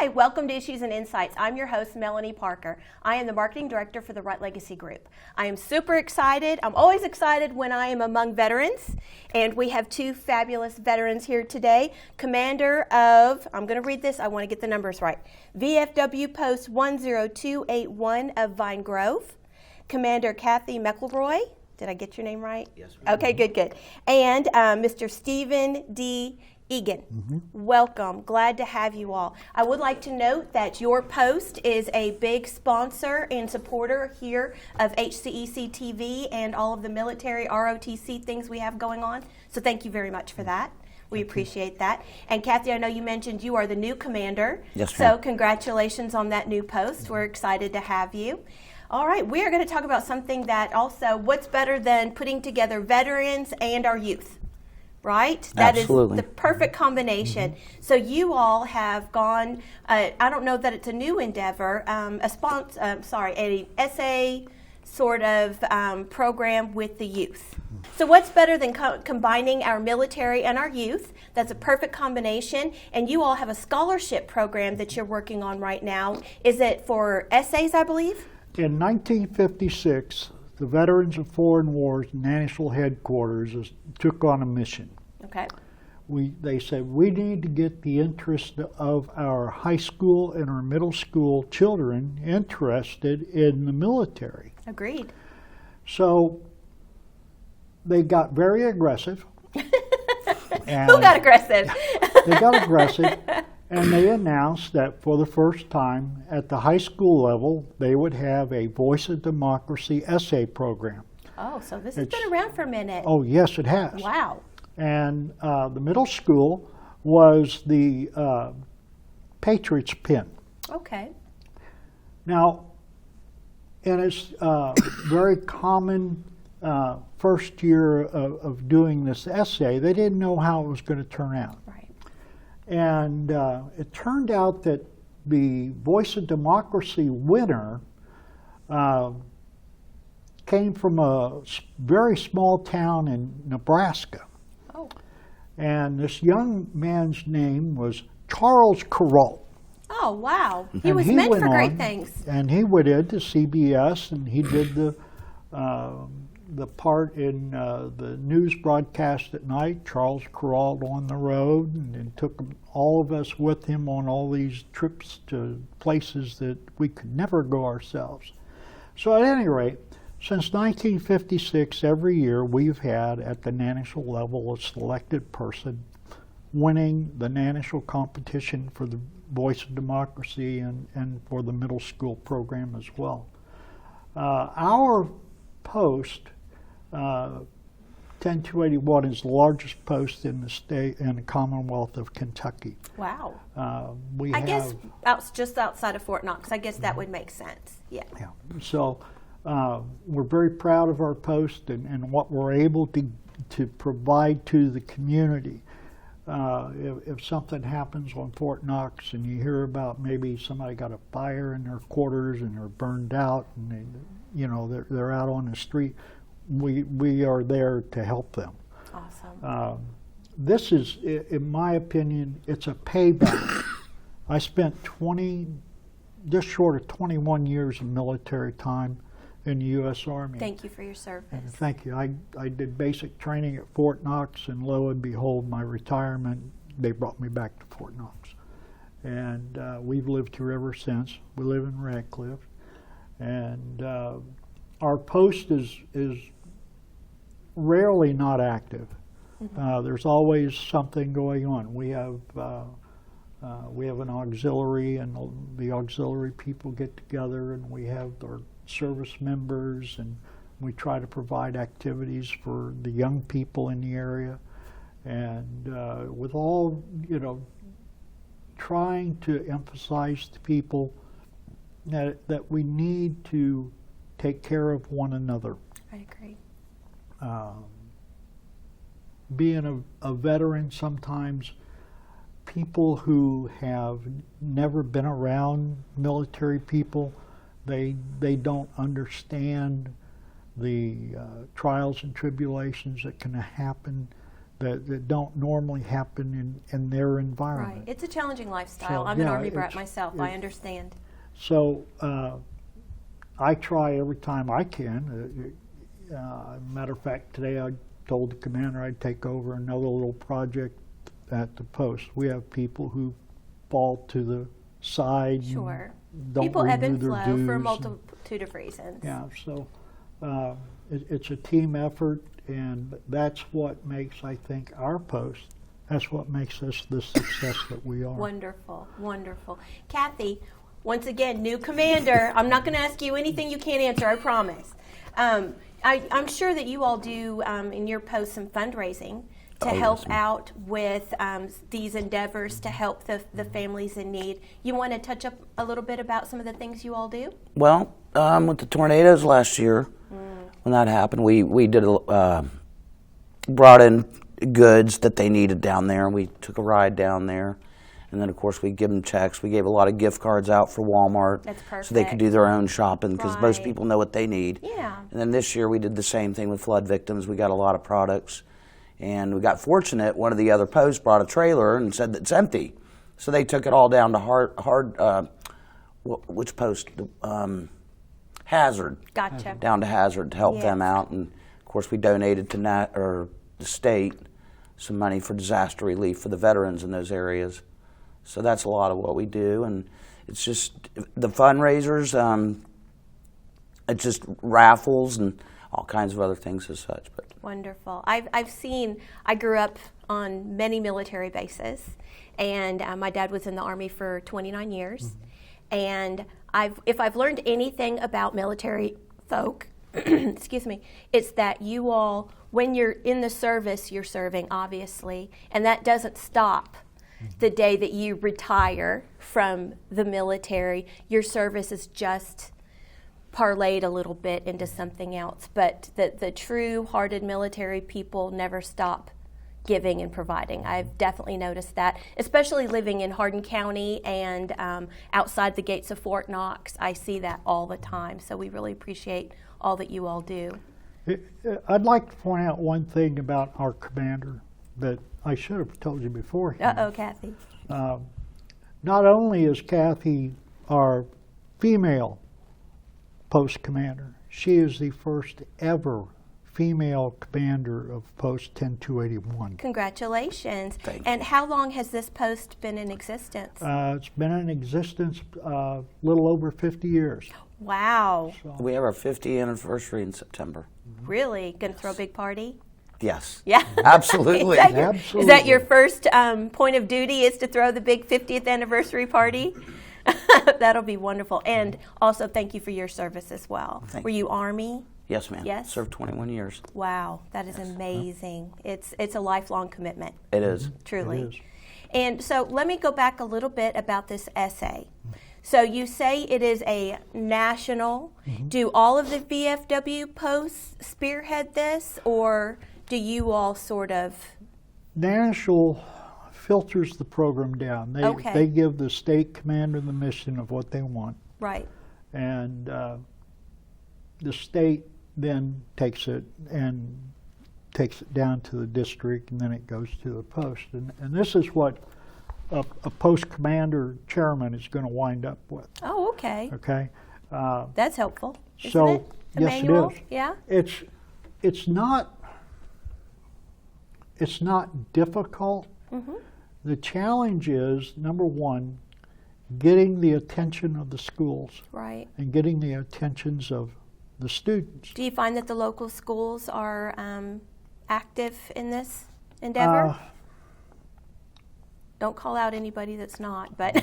Hi, welcome to Issues and Insights. I'm your host, Melanie Parker. I am the Marketing Director for the Right Legacy Group. I am super excited. I'm always excited when I am among veterans, and we have two fabulous veterans here today. Commander of, I'm going to read this, I want to get the numbers right, VFW Post 10281 of Vine Grove. Commander Kathy McElroy. Did I get your name right? Yes, ma'am. Okay, good. And Mr. Stephen D. Egan. Welcome. Glad to have you all. I would like to note that your post is a big sponsor and supporter here of HCEC-TV and all of the military ROTC things we have going on. So thank you very much for that. We appreciate that. And Kathy, I know you mentioned you are the new commander. Yes, ma'am. So congratulations on that new post. We're excited to have you. All right, we are going to talk about something that also, what's better than putting together veterans and our youth? Right? That Absolutely. is the perfect combination. So you all have gone, I don't know that it's a new endeavor, an essay sort of program with the youth. So what's better than combining our military and our youth? That's a perfect combination. And you all have a scholarship program that you're working on right now. Is it for essays, I believe? In 1956, the Veterans of Foreign Wars National Headquarters took on a mission. Okay. They said, we need to get the interest of our high school and our middle school children interested in the military. Agreed. So they got very aggressive. Who got aggressive? They got aggressive, and they announced that for the first time at the high school level, they would have a Voice of Democracy essay program. Oh, so this has been around for a minute. Oh, yes, it has. Wow. And the middle school was the Patriot's pin. Okay. Now, and it's very common first year of doing this essay, they didn't know how it was going to turn out. Right. And it turned out that the Voice of Democracy winner came from a very small town in Nebraska. Oh. And this young man's name was Charles Kuralt. Oh, wow. He And was he meant went for great on, things. And he went into CBS, and he did the part in the news broadcast at night, Charles Kuralt on the road, and took all of us with him on all these trips to places that we could never go ourselves. So at any rate, since 1956, every year we've had at the national level a selected person winning the national competition for the Voice of Democracy and for the middle school program as well. Our post, 10281, is the largest post in the state in the Commonwealth of Kentucky. Wow. I guess just outside of Fort Knox. I guess that would make sense. Yeah. Yeah. So we're very proud of our post and what we're able to provide to the community. If something happens on Fort Knox and you hear about maybe somebody got a fire in their quarters and they're burned out and they're out on the street, we are there to help them. Awesome. This is, in my opinion, it's a payback. I spent just short of 21 years of military time in the U.S. Army. Thank you for your service. And thank you. I did basic training at Fort Knox, and lo and behold, my retirement, they brought me back to Fort Knox. And we've lived here ever since. We live in Radcliffe. And our post is rarely not active. Mm-hmm. There's always something going on. We have an auxiliary, and the auxiliary people get together, and we have our service members, and we try to provide activities for the young people in the area, and with all, trying to emphasize to people that we need to take care of one another. I agree. Being a veteran, sometimes people who have never been around military people, they don't understand the trials and tribulations that can happen that don't normally happen in their environment. Right. It's a challenging lifestyle. So, I'm an yeah, Army brat myself. I understand. So I try every time I can. Matter of fact, today I told the commander I'd take over another little project at the post. We have people who fall to the side. Sure. And don't People ebb and renew flow their for a dues. multitude of reasons. Yeah, so it's a team effort, and that's what makes, I think, our post, that's what makes us the success that we are. Wonderful, wonderful. Kathy, once again, new commander. I'm not going to ask you anything you can't answer, I promise. I'm sure that you all do in your post some fundraising to help out with these endeavors to help the families in need. You want to touch up a little bit about some of the things you all do? Well, with the tornadoes last year, when that happened, we did brought in goods that they needed down there, and we took a ride down there. And then, of course, we give them checks. We gave a lot of gift cards out for Walmart. That's perfect. So they could do their own shopping, because most Right. people know what they need. Yeah. And then this year we did the same thing with flood victims. We got a lot of products. And we got fortunate. One of the other posts brought a trailer and said that it's empty. So they took it all down to which post? Hazard. Gotcha. Down to Hazard to help Yes. them out. And, of course, we donated to the state some money for disaster relief for the veterans in those areas. So that's a lot of what we do. And it's just the fundraisers, it's just raffles and all kinds of other things as such. But Wonderful. I grew up on many military bases, and my dad was in the Army for 29 years. And if I've learned anything about military folk, excuse me, it's that you all, when you're in the service, you're serving, obviously, and that doesn't stop the day that you retire from the military. Your service is just parlayed a little bit into something else. But the true-hearted military people never stop giving and providing. I've definitely noticed that, especially living in Hardin County and outside the gates of Fort Knox. I see that all the time. So we really appreciate all that you all do. I'd like to point out one thing about our commander that I should have told you beforehand. Uh-oh, Kathy. Not only is Kathy our female post commander, she is the first ever female commander of Post 10281. Congratulations. Thank you. And how long has this post been in existence? It's been in existence a little over 50 years. Wow. So, we have our 50th anniversary in September. Really? Going to throw a big party? Yes. Yeah. Absolutely. Is that your first point of duty, is to throw the big 50th anniversary party? That'll be wonderful. And also thank you for your service as well. Thank Were you Army? Yes, ma'am. Yes? Served 21 years. Wow, that is amazing. It's a lifelong commitment, It is. truly. It is. And so let me go back a little bit about this essay. So you say it is a national. Do all of the VFW posts spearhead this, or do you all sort of? National filters the program down. Okay. They give the state commander the mission of what they want, Right. and the state then takes it down to the district, and then it goes to the post. And this is what a post commander chairman is going to wind up with. Oh, okay. Okay. That's helpful, isn't So, it? A yes, manual? it is. Yeah. It's not difficult. The challenge is, number one, getting the attention of the schools Right. and getting the attentions of the students. Do you find that the local schools are active in this endeavor? Don't call out anybody that's not, but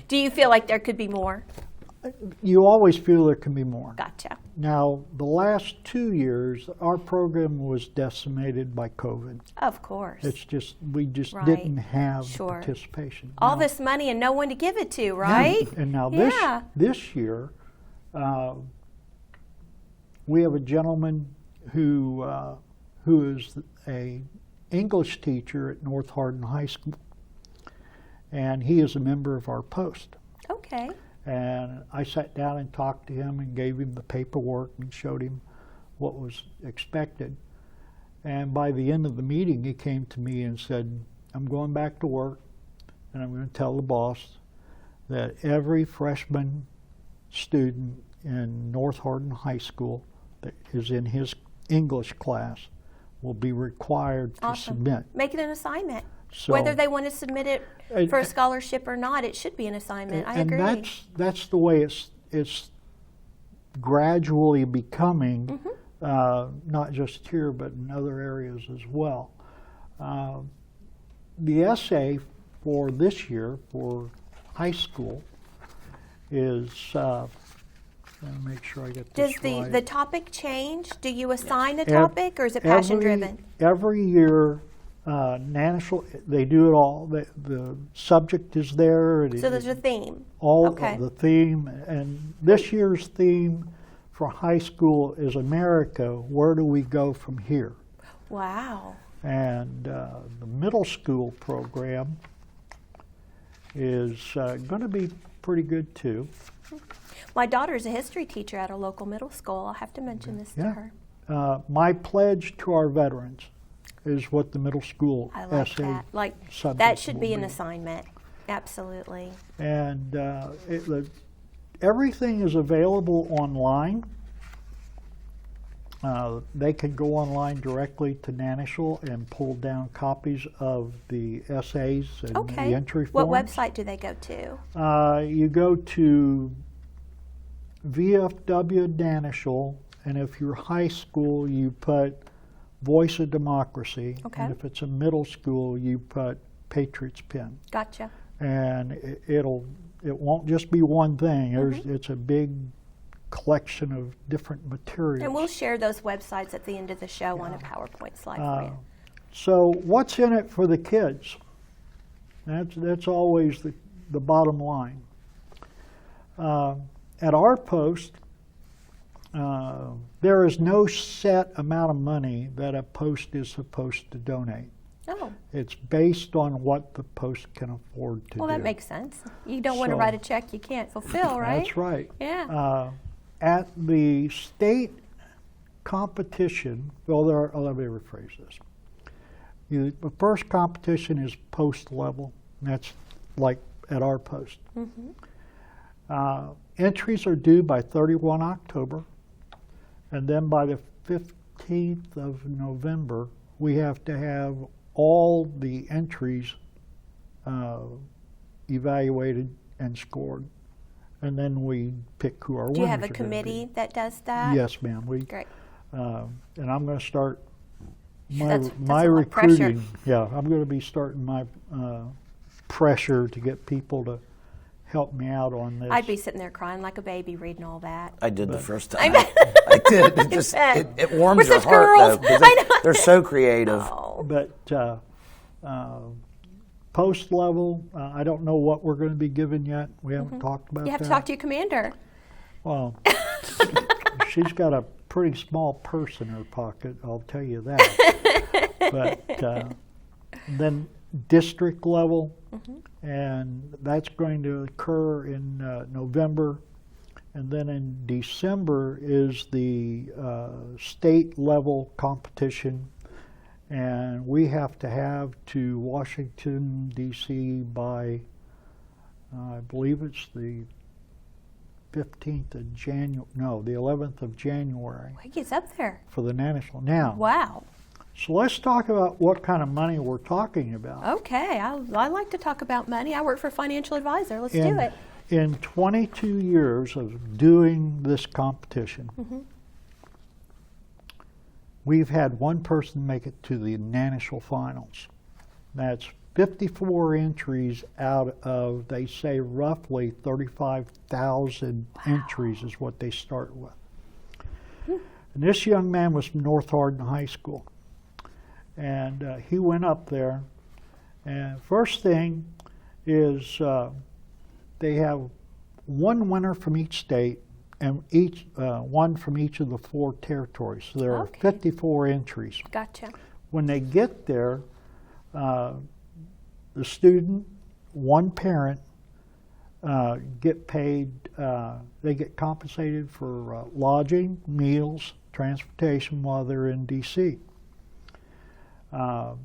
do you feel like there could be more? You always feel there can be more. Gotcha. Now, the last 2 years, our program was decimated by COVID. Of course. We just Right. didn't have the Sure. participation. All Now- this money and no one to give it to, right? And now Yeah. this year, we have a gentleman who is a English teacher at North Hardin High School, and he is a member of our post. Okay. And I sat down and talked to him and gave him the paperwork and showed him what was expected. And by the end of the meeting, he came to me and said, I'm going back to work, and I'm going to tell the boss that every freshman student in North Hardin High School that is in his English class will be required to submit. Make it an assignment. So, Whether they want to submit it for a scholarship or not, it should be an assignment. I agree. And that's the way it's gradually becoming, not just here but in other areas as well. The essay for this year for high school is, let me make sure I get this right. Does the topic change? Do you assign a topic, or is it passion driven? Every year, national, they do it all. The subject is there. So there's a theme. All of the theme, and this year's theme for high school is America. Where do we go from here? Wow. And the middle school program is going to be pretty good too. My daughter's a history teacher at a local middle school. I'll have to mention this to her. My pledge to our veterans is what the middle school I like essay that. Like, subject that should be will an assignment. Absolutely. And everything is available online. They can go online directly to Nanishal and pull down copies of the essays and the entry forms. What website do they go to? You go to VFW Nanishal, and if you're high school, you put Voice of Democracy. Okay. And if it's a middle school, you put Patriot's Pen. Gotcha. And it won't just be one thing. It's a big collection of different materials. And we'll share those websites at the end of the show on a PowerPoint slide for you. So what's in it for the kids? That's always the bottom line. At our post, there is no set amount of money that a post is supposed to donate. Oh. It's based on what the post can afford to do. Well, that makes sense. You don't want to write a check you can't fulfill, right? That's right. Yeah. At the state competition, well, let me rephrase this. The first competition is post level. That's like at our post. Entries are due by 31 October, and then by the 15th of November, we have to have all the entries evaluated and scored. And then we pick who our winners are. Do you have a committee that does that? Yes, ma'am. Great. And I'm going to start That's my a lot of pressure. recruiting. Yeah, I'm going to be starting my pressure to get people to help me out on this. I'd be sitting there crying like a baby reading all that. I did the first time. I did. It just it warms We're your such heart girls. though, because they're so creative. Oh. But post level, I don't know what we're going to be given yet. We haven't talked about that. You have to talk to your commander. Well, she's got a pretty small purse in her pocket, I'll tell you that. But then district level, and that's going to occur in November. And then in December is the state level competition. And we have to have to Washington, D.C. by, I believe it's the 15th of January, no, the 11th of January. He gets up there. For the national. Now, Wow. so let's talk about what kind of money we're talking about. Okay. I like to talk about money. I work for a financial advisor. Let's do it. In 22 years of doing this competition, we've had one person make it to the national finals. That's 54 entries out of, they say, roughly 35,000 entries is what they start with. And this young man was from North Hardin High School. And he went up there. And first thing is they have one winner from each state and one from each of the 4 territories. So there are 54 entries. Gotcha. When they get there, the student, one parent, get paid, they get compensated for lodging, meals, transportation while they're in D.C. The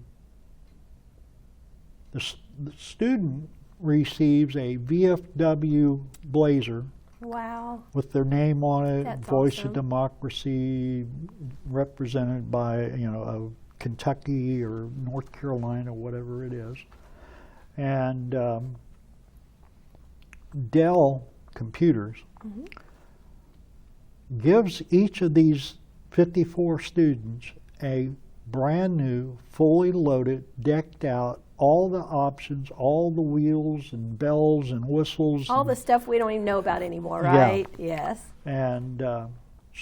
student receives a VFW blazer Wow. with their name on it, That's Voice awesome. of Democracy, represented by, a Kentucky or North Carolina, whatever it is. And Dell Computers gives each of these 54 students a brand new, fully loaded, decked out, all the options, all the wheels and bells and whistles. All and, the stuff we don't even know about anymore, Yeah. right? Yes. And so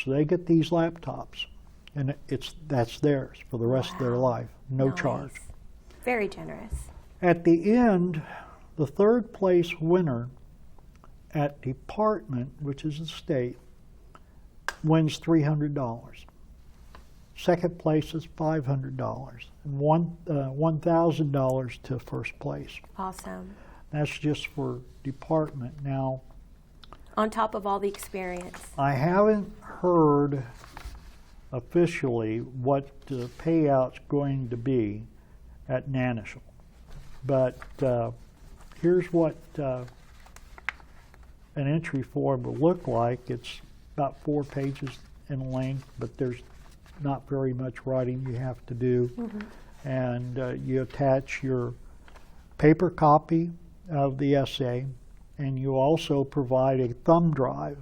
they get these laptops, and that's theirs for the rest of their Wow. life, no Nice. charge. Very generous. At the end, the third place winner at department, which is the state, wins $300. Second place is $500, and $1,000 to first place. Awesome. That's just for department. Now, On top of all the experience. I haven't heard officially what the payout's going to be at Nanishall, but here's what an entry form will look like. It's about 4 pages in length, but there's not very much writing you have to do. And you attach your paper copy of the essay, and you also provide a thumb drive.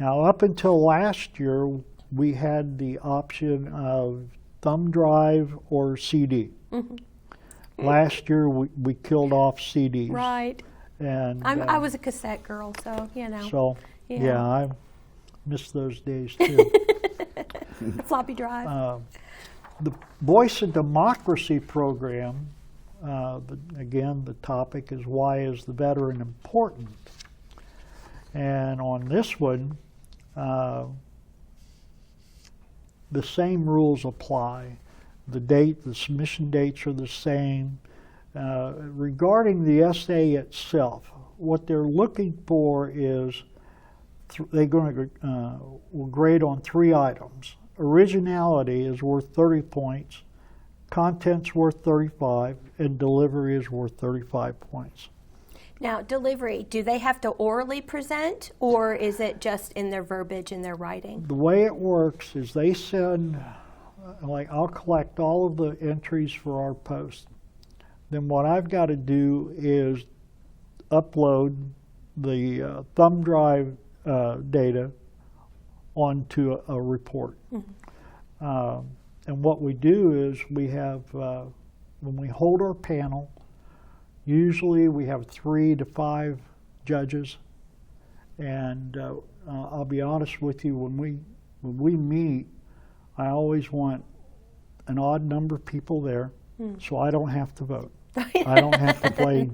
Now, up until last year, we had the option of thumb drive or CD. Last year, we killed off CDs. Right. And I was a cassette girl, so, so Yeah. yeah, I miss those days too. floppy drive. The Voice of Democracy program, again, the topic is, why is the veteran important? And on this one, the same rules apply. The submission dates are the same. Regarding the essay itself, what they're looking for is they're going to will grade on 3 items. Originality is worth 30 points, content's worth 35, and delivery is worth 35 points. Now, delivery, do they have to orally present, or is it just in their verbiage in their writing? The way it works is they send, I'll collect all of the entries for our post. Then what I've got to do is upload the thumb drive data onto a report. And what we do is we have, when we hold our panel, usually we have 3 to 5 judges. And I'll be honest with you, when we meet, I always want an odd number of people there, so I don't have to vote. I don't have to play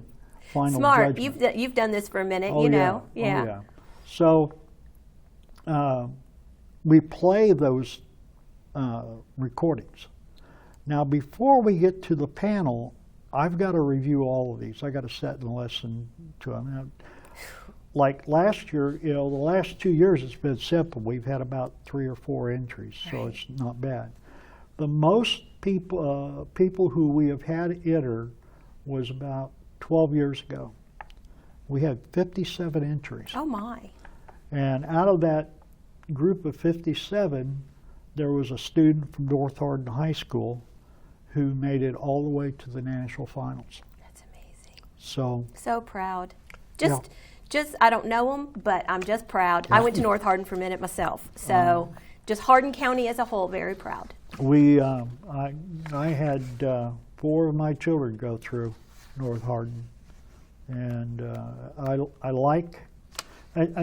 final Smart. judgment. You've done this for a minute, Oh, you know. Yeah. Oh, yeah. So we play those recordings. Now, before we get to the panel, I've got to review all of these. I got to set and listen to them. Like last year, the last 2 years it's been simple. We've had about 3 or 4 entries, so it's not bad. The most people who we have had enter was about 12 years ago. We had 57 entries. Oh, my. And out of that group of 57, there was a student from North Hardin High School who made it all the way to the national finals. That's amazing. So proud. Yeah. Just I don't know them, but I'm just proud. I went to North Hardin for a minute myself, so just Hardin County as a whole, very proud. I had 4 of my children go through North Hardin, and I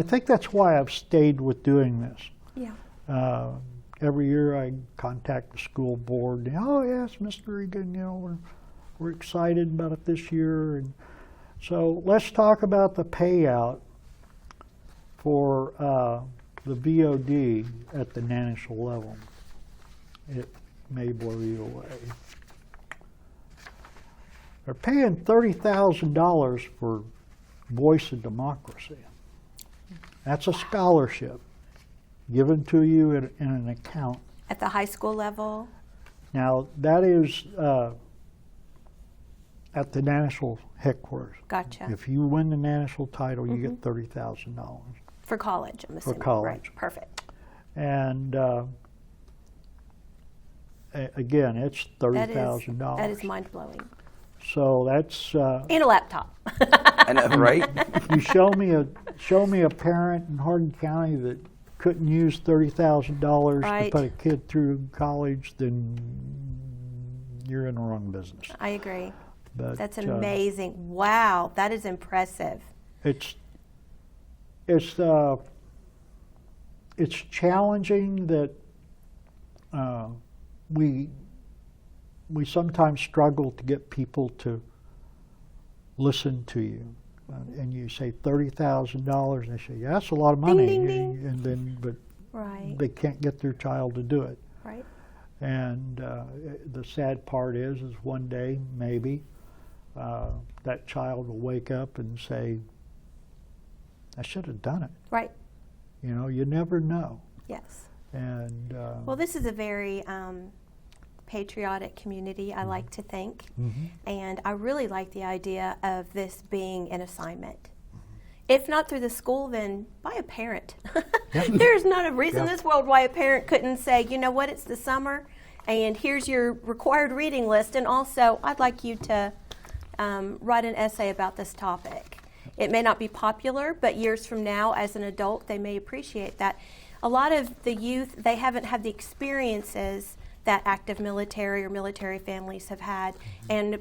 think that's why I've stayed with doing this. Yeah. Every year I contact the school board. Oh yes, Mr. Egan, we're excited about it this year. And so let's talk about the payout for the VOD at the Nanishall level. It may blow you away. They're paying $30,000 for Voice of Democracy. That's a scholarship given to you in an account. At the high school level? Now, that is at the national headquarters. Gotcha. If you win the national title, you get $30,000. For college, I'm assuming. For college. Right. Perfect. And again, it's $30,000. That is mind-blowing. So that's And a laptop. I know, right? you show me a parent in Hardin County that couldn't use $30,000 Right. to put a kid through college, then you're in the wrong business. I agree. But, That's amazing. Wow, that is impressive. It's challenging that we sometimes struggle to get people to listen to you. And you say $30,000, and they say, "Yeah, that's a lot of money." Ding, ding, ding. And then, but Right. they can't get their child to do it. Right. And the sad part is one day maybe that child will wake up and say, "I should have done it." Right. You know, you never know. Yes. And Well, this is a very patriotic community, I like to think. And I really like the idea of this being an assignment. If not through the school, then by a parent. There's not a reason in this world why a parent couldn't say, you know what, it's the summer, and here's your required reading list, and also I'd like you to write an essay about this topic. It may not be popular, but years from now, as an adult, they may appreciate that. A lot of the youth, they haven't had the experiences that active military or military families have had, and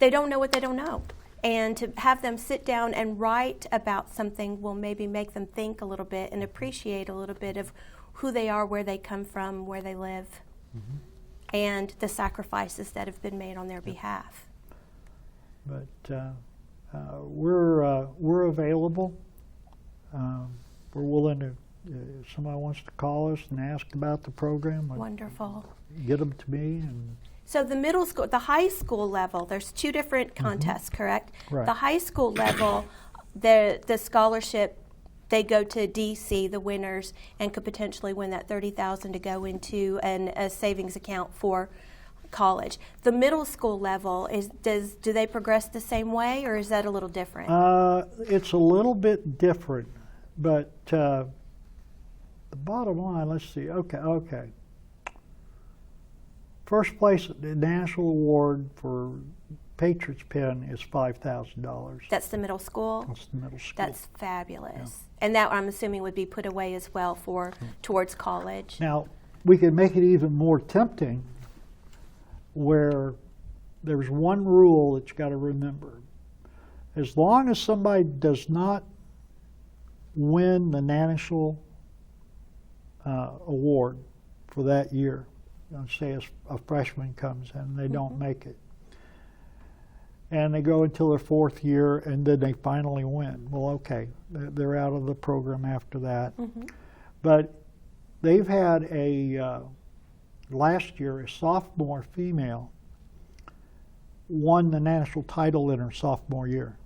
they don't know what they don't know. And to have them sit down and write about something will maybe make them think a little bit and appreciate a little bit of who they are, where they come from, where they live, and the sacrifices that have been made on their behalf. But we're available. We're willing to. If somebody wants to call us and ask about the program, Wonderful. get them to me. And So the middle school, the high school level, there's two different contests, correct? Right. The high school level, the scholarship, they go to DC, the winners, and could potentially win that $30,000 to go into a savings account for college. The middle school level, do they progress the same way, or is that a little different? it's a little bit different, but the bottom line, let's see. Okay. First place at the national award for Patriot's pen is $5,000. That's the middle school? That's the middle school. That's fabulous. And that, I'm assuming, would be put away as well towards college. Now, we could make it even more tempting where there's one rule that you got to remember. As long as somebody does not win the national award for that year, say a freshman comes in and they don't make it, and they go until their fourth year and then they finally win. Well, okay, they're out of the program after that. But they've had last year a sophomore female won the national title in her sophomore year.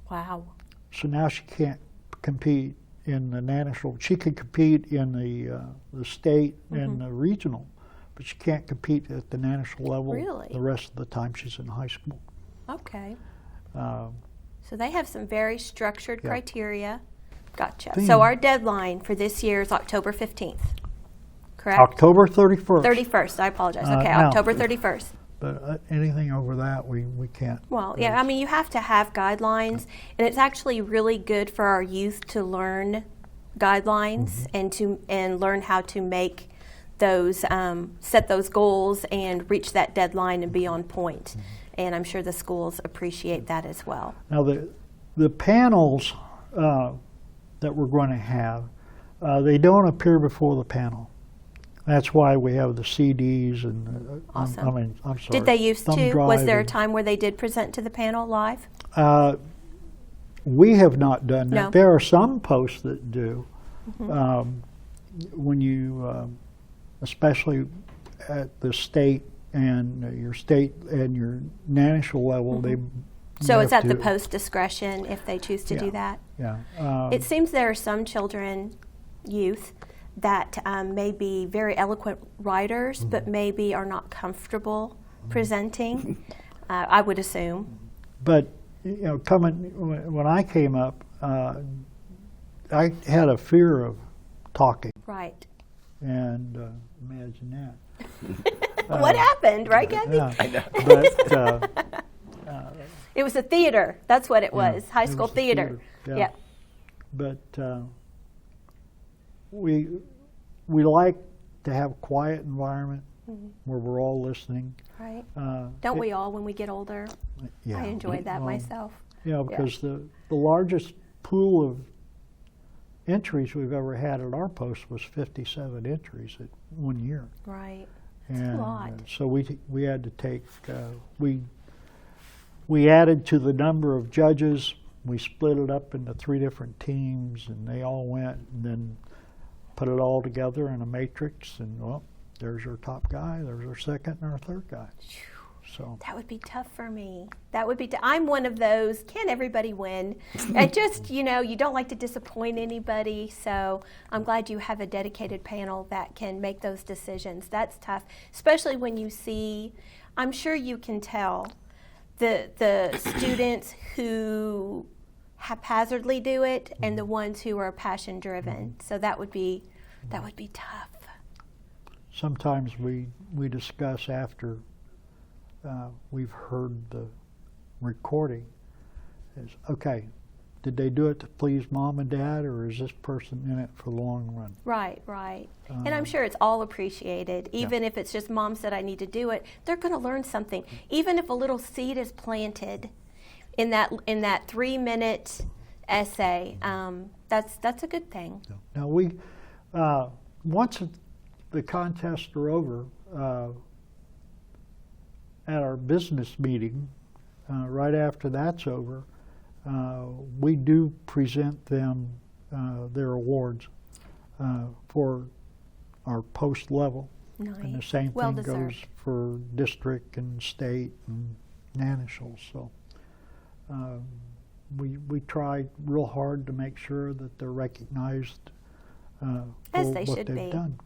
Wow. So now she can't compete in the national. She can compete in the state and the regional, but she can't compete at the national level the rest of the time she's in high school. Okay. So they have some very structured criteria. Gotcha. Theme. So our deadline for this year is October 15th, correct? October 31st. 31st, I apologize. Okay, now, October 31st. But anything over that, we can't. Well, yeah, I mean, you have to have guidelines, and it's actually really good for our youth to learn guidelines and learn how to make those, set those goals and reach that deadline and be on point. And I'm sure the schools appreciate that as well. Now, the panels that we're going to have, they don't appear before the panel. That's why we have the CDs and Awesome. I'm sorry. Did they used thumb to? drive Was there a and- time where they did present to the panel live? We have not done that. No. There are some posts that do. When you, especially at the state and your national level, they. So it's have at the to- post discretion if they choose to do that? Yeah. It seems there are some children, youth, that may be very eloquent writers, but maybe are not comfortable presenting, I would assume. But, you know, when I came up, I had a fear of talking. Right. And imagine that. What happened, right, Kathy? Yeah. I know. But, it was a theater. That's what it was. High school was theater. Yeah. Yep. But we like to have a quiet environment where we're all listening. Right. Don't we all when we get older? Yeah. I enjoyed that myself. You know, because the largest pool of entries we've ever had at our post was 57 entries at 1 year. Right. And That's a lot. So we had to take, we added to the number of judges. We split it up into 3 different teams, and they all went and then put it all together in a matrix, and well, there's our top guy, there's our second and our third guy. So that would be tough for me. That would be. I'm one of those. Can't everybody win? I just, you know, you don't like to disappoint anybody. So I'm glad you have a dedicated panel that can make those decisions. That's tough, especially when you see. I'm sure you can tell the students who haphazardly do it and the ones who are passion driven. So that would be tough. Sometimes we discuss after we've heard the recording is, okay, did they do it to please mom and dad, or is this person in it for the long run? Right, right. And I'm sure it's all appreciated. Even if it's just mom said I need to do it, they're going to learn something. Even if a little seed is planted in that 3-minute essay, that's a good thing. Now we once the contests are over, at our business meeting, right after that's over, we do present them their awards for our post level. Nice. And the same Well thing deserved. goes for district and state and national. So we try real hard to make sure that they're recognized As for they what should they've be. done.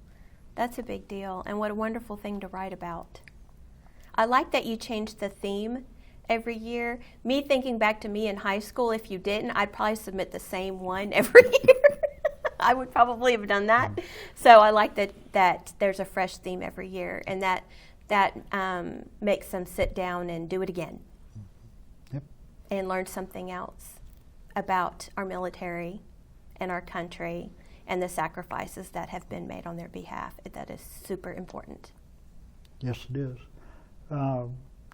That's a big deal, and what a wonderful thing to write about. I like that you changed the theme every year. Me thinking back to me in high school, if you didn't, I'd probably submit the same one every year. I would probably have done that. So I like that there's a fresh theme every year, and that makes them sit down and do it again. Yep. And learn something else about our military and our country and the sacrifices that have been made on their behalf. That is super important. Yes, it is.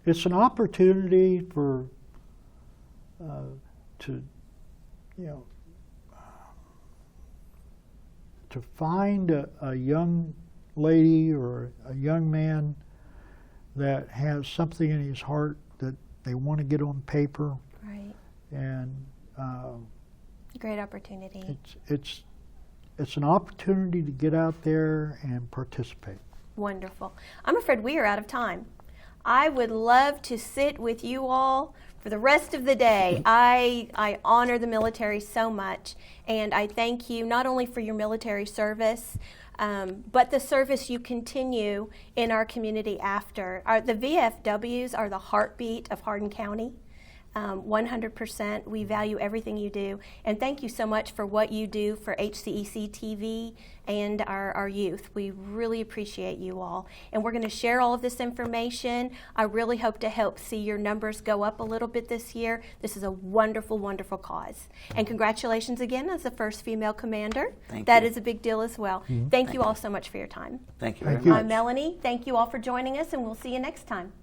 It's an opportunity for to find a young lady or a young man that has something in his heart that they want to get on paper. Right. And Great opportunity. it's an opportunity to get out there and participate. Wonderful. I'm afraid we are out of time. I would love to sit with you all for the rest of the day. I honor the military so much, and I thank you not only for your military service, but the service you continue in our community after. The VFWs are the heartbeat of Hardin County. 100%. We value everything you do. And thank you so much for what you do for HCEC-TV and our youth. We really appreciate you all. And we're going to share all of this information. I really hope to help see your numbers go up a little bit this year. This is a wonderful, wonderful cause. And congratulations again as the first female commander. That is a big deal as well. Thank you all so much for your time. Thank you very Thank you. much. I'm Melanie. Thank you all for joining us, and we'll see you next time.